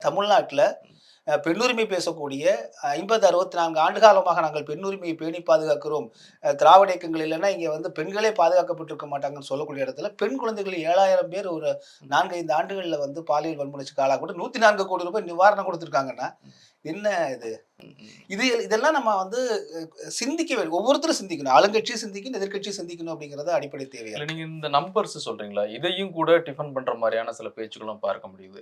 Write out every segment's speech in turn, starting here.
தமிழ்நாட்டுல பெண்ணுரிமை பேசக்கூடிய 50, 64 ஆண்டு காலமாக நாங்கள் பெண்ணுரிமையை பேணி பாதுகாக்கிறோம். திராவிட இயக்கங்கள் இல்லன்னா, இங்க வந்து பெண்களே பாதுகாக்கப்பட்டிருக்க மாட்டாங்கன்னு சொல்லக்கூடிய இடத்துல, பெண் குழந்தைகள் 7,000 பேர் ஒரு 4, 5 ஆண்டுகள்ல வந்து பாலியல் வன்முறைக்கு ஆளாகப்பட்டு ₹104,00,00,000 நிவாரணம் குடுத்துருக்காங்கன்னா, என்ன இது? இதெல்லாம் நம்ம வந்து சிந்திக்க வேண்டும். ஒவ்வொருத்தரும் சிந்திக்கணும். ஆளுங்கட்சியும் சிந்திக்கணும், எதிர்க்கட்சியும் சிந்திக்கணும் அப்படிங்கிறது அடிப்படை தேவையா இல்ல இருக்கு. நீங்க இந்த நம்பர்ஸ் சொல்றீங்களா? இதையும் கூட டிஃபன் பண்ற மாரியான சில பேச்சுக்களும் பார்க்க முடியுது.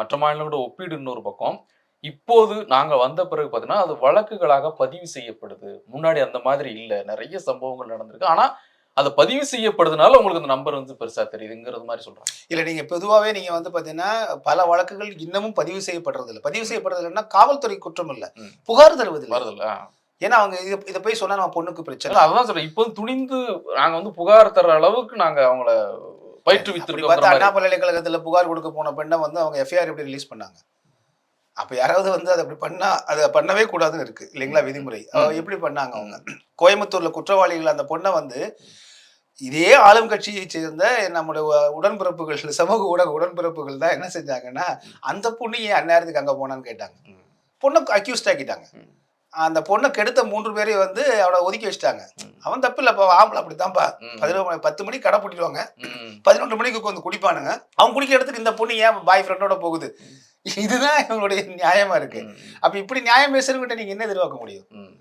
மற்ற மாநிலங்களோட ஒப்பீடு இன்னொரு பக்கம். இப்போது நாங்க வந்த பிறகு பார்த்தீங்கன்னா, அது வழக்குகளாக பதிவு செய்யப்படுது. முன்னாடி அந்த மாதிரி இல்ல. நெறைய சம்பவங்கள் நடந்திருக்கு. ஆனா, அது பதிவு செய்யப்படுதுனால உங்களுக்கு அந்த நம்பர் வந்து பெருசா தெரியுதுங்கிறது மாரி சொல்றாங்க. இல்ல நீங்க பொதுவாவே நீங்க வந்து பார்த்தீங்கன்னா, பல வழக்குகள் இன்னமும் பதிவு செய்யப்படுறதில்ல. பதிவு ம், செய்யப்படுறதில்லன்னா, காவல்துறை குற்றம் இல்ல. ம். புகார் தருவதில்லை. வருதுல்ல. ஏன்னா அவங்க இத போய் சொன்னா நம்ம பொண்ணுக்கு பிரச்சனை. இல்ல அதுதான் சொல்றேன். இப்போ துணிந்து நாங்க வந்து புகார் தர்ற அளவுக்கு நாங்க அவங்கள அப்படி பயிற்றுவித்திருக்கோங்கிற பார்த்தா அண்ணா மாரி. பல்கலைக்கழகத்தில புகார் கொடுக்க போன பெண்ண வந்து அவங்க எஃப்ஐஆர் எப்படி ரிலீஸ் பண்ணாங்க? அப்ப யாராவது வந்து அத அப்படி பண்ணா அத பண்ணவே கூடாதுன்னு இருக்கு. இல்லைங்களா ம், ம், விதிமுறை. ம், எப்படி பண்ணாங்க அவங்க? ம், கோயம்புத்தூர்ல குற்றவாளிகள் அந்த பொண்ண வந்து இதே ஆளும் கட்சியைச் சேர்ந்த நம்முடைய உடன்பிறப்புகள், சமூக ஊடக உடன்பிறப்புகள் தான் என்ன செஞ்சாங்கன்னா, ம், அந்த பொண்ணு ஏன் அந்நேரத்துக்கு அங்க போனான்னு கேட்டாங்க. ம், பொண்ண அக்யூஸ்ட் ஆக்கிட்டாங்க. ம், அந்த பொண்ண கெடுத்த 3 பேரையும் வந்து அவள ஒதுக்கி வச்சுட்டாங்க. ம், அவன் தப்பு இல்லப்பா, ஆம்பள அப்படித்தான்ப்பா. ம், 11 10 மணிக்கு கடை பூட்டிடுவாங்க. ம், 11 மணிக்கு உட்காந்து குடிப்பானுங்க. அவன் குடிக்கிற இடத்துக்கு இந்த பொண்ணு ஏன் பாய் ஃப்ரெண்டோட போகுது? இதுதான் இவங்களுடைய நியாயமா இருக்கு. ம், அப்ப இப்படி நியாயம் பேசுறவங்ககிட்ட நீங்க என்ன எதிர்பார்க்க முடியும்? ம்.